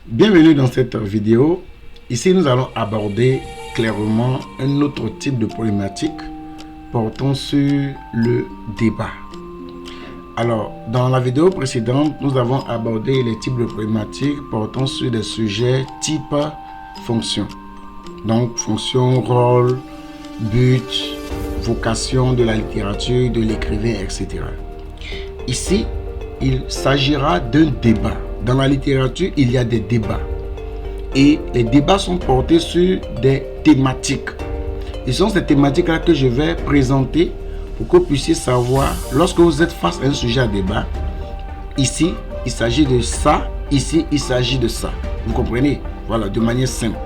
Bienvenue dans cette vidéo. Ici, nous allons aborder clairement un autre type de problématique portant sur le débat. Alors, dans la vidéo précédente, nous avons abordé les types de problématiques portant sur des sujets type fonction. Donc, fonction, rôle, but, vocation de la littérature, de l'écrivain, etc. Ici, il s'agira d'un débat. Dans la littérature, il y a des débats. Et les débats sont portés sur des thématiques. Et ce sont ces thématiques-là que je vais présenter pour que vous puissiez savoir, lorsque vous êtes face à un sujet à débat, ici, il s'agit de ça, ici, il s'agit de ça. Vous comprenez? Voilà, de manière simple.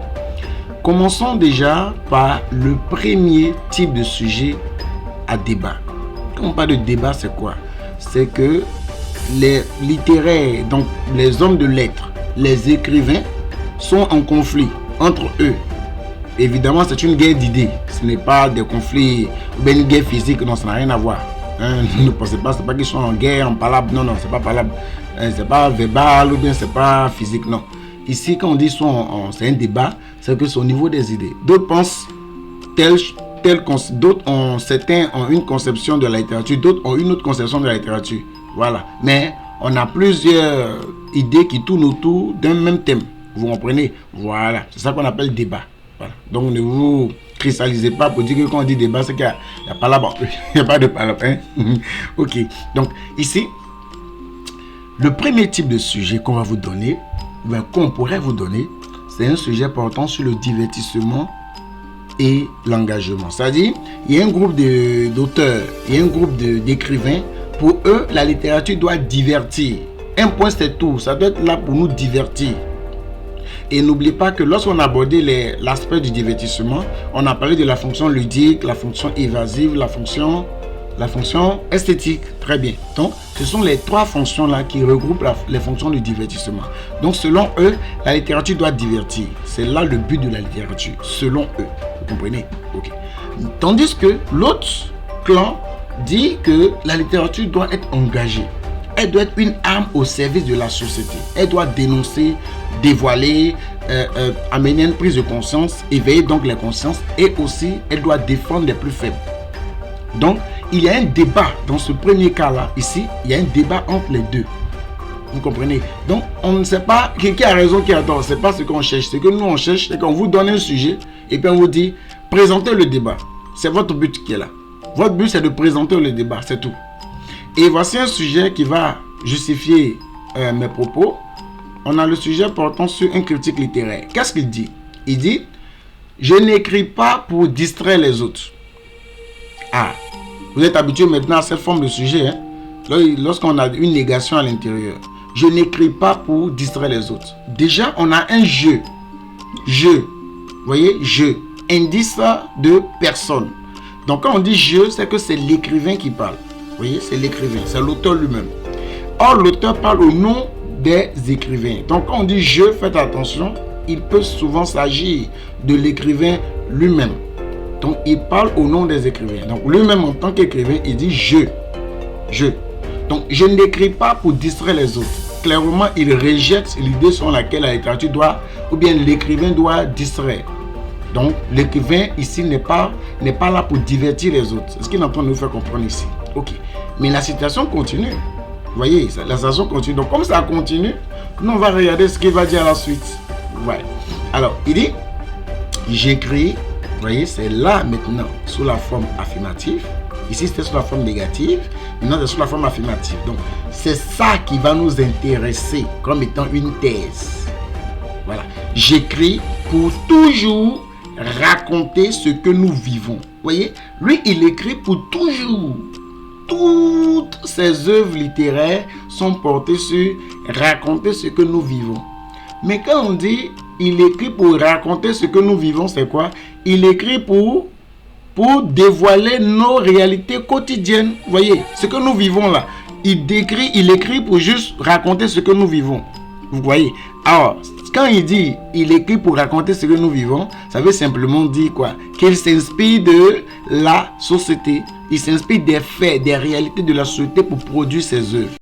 Commençons déjà par le premier type de sujet à débat. Quand on parle de débat, c'est quoi? C'est que les littéraires, donc les hommes de lettres, les écrivains, sont en conflit entre eux. Évidemment, c'est une guerre d'idées. Ce n'est pas des conflits ou bien une guerre physique. Non, ça n'a rien à voir. Ne pensez pas, c'est pas qu'ils sont en guerre, en palabre. Non, c'est pas palabre. C'est pas verbal ou bien c'est pas physique. Non. Ici, quand on dit c'est un débat, c'est que c'est au niveau des idées. D'autres pensent d'autres certains ont une conception de la littérature, d'autres ont une autre conception de la littérature. Voilà. Mais on a plusieurs idées qui tournent autour d'un même thème. Vous comprenez? Voilà. C'est ça qu'on appelle débat. Voilà. Donc ne vous cristallisez pas pour dire que quand on dit débat, c'est qu'il n'y a pas là-bas. Il n'y a pas de palabre. Ok. Donc ici, le premier type de sujet qu'on va vous donner, qu'on pourrait vous donner, c'est un sujet portant sur le divertissement et l'engagement. C'est-à-dire, il y a un groupe d'auteurs, il y a un groupe d'écrivains. Pour eux, la littérature doit divertir. Un point, c'est tout. Ça doit être là pour nous divertir. Et n'oubliez pas que lorsqu'on a abordé l'aspect du divertissement, on a parlé de la fonction ludique, la fonction évasive, la fonction esthétique. Très bien. Donc, ce sont les trois fonctions-là qui regroupent les fonctions du divertissement. Donc, selon eux, la littérature doit divertir. C'est là le but de la littérature, selon eux. Vous comprenez? Ok. Tandis que l'autre clan dit que la littérature doit être engagée. Elle doit être une arme au service de la société. Elle doit dénoncer, dévoiler, amener une prise de conscience, éveiller donc les consciences, et aussi elle doit défendre les plus faibles. Donc, il y a un débat dans ce premier cas-là. Ici, il y a un débat entre les deux. Vous comprenez? Donc, on ne sait pas qui a raison, qui a tort. Ce n'est pas ce qu'on cherche. Ce que nous, on cherche, c'est qu'on vous donne un sujet et puis on vous dit, présentez le débat. C'est votre but qui est là. Votre but, c'est de présenter le débat, c'est tout. Et voici un sujet qui va justifier mes propos. On a le sujet portant sur un critique littéraire. Qu'est-ce qu'il dit? Il dit, je n'écris pas pour distraire les autres. Ah, vous êtes habitué maintenant à cette forme de sujet. Hein? Lorsqu'on a une négation à l'intérieur. Je n'écris pas pour distraire les autres. Déjà, on a un je. Je. Vous voyez, je. Indice de personne. Donc, quand on dit je, c'est que c'est l'écrivain qui parle. Vous voyez, c'est l'écrivain, c'est l'auteur lui-même. Or, l'auteur parle au nom des écrivains. Donc, quand on dit je, faites attention, il peut souvent s'agir de l'écrivain lui-même. Donc, il parle au nom des écrivains. Donc, lui-même, en tant qu'écrivain, il dit je. Je. Donc, je n'écris pas pour distraire les autres. Clairement, il rejette l'idée sur laquelle la littérature doit, ou bien l'écrivain doit distraire. Donc, l'écrivain ici n'est pas là pour divertir les autres. C'est ce qu'il est en train de nous faire comprendre ici. Ok. Mais la citation continue. Vous voyez, la citation continue. Donc, comme ça continue, nous, on va regarder ce qu'il va dire à la suite. Ouais. Alors, il dit, j'écris. Vous voyez, c'est là maintenant, sous la forme affirmative. Ici, c'était sous la forme négative. Maintenant, c'est sous la forme affirmative. Donc, c'est ça qui va nous intéresser comme étant une thèse. Voilà. J'écris pour toujours raconter ce que nous vivons. Vous voyez, lui, il écrit pour toujours. Toutes ses œuvres littéraires sont portées sur raconter ce que nous vivons. Mais quand on dit il écrit pour raconter ce que nous vivons, c'est quoi? Il écrit pour dévoiler nos réalités quotidiennes. Vous voyez, ce que nous vivons là, il écrit pour juste raconter ce que nous vivons. Vous voyez? Alors, quand il dit il écrit pour raconter ce que nous vivons, ça veut simplement dire quoi? Qu'il s'inspire de la société. Il s'inspire des faits, des réalités de la société pour produire ses œuvres.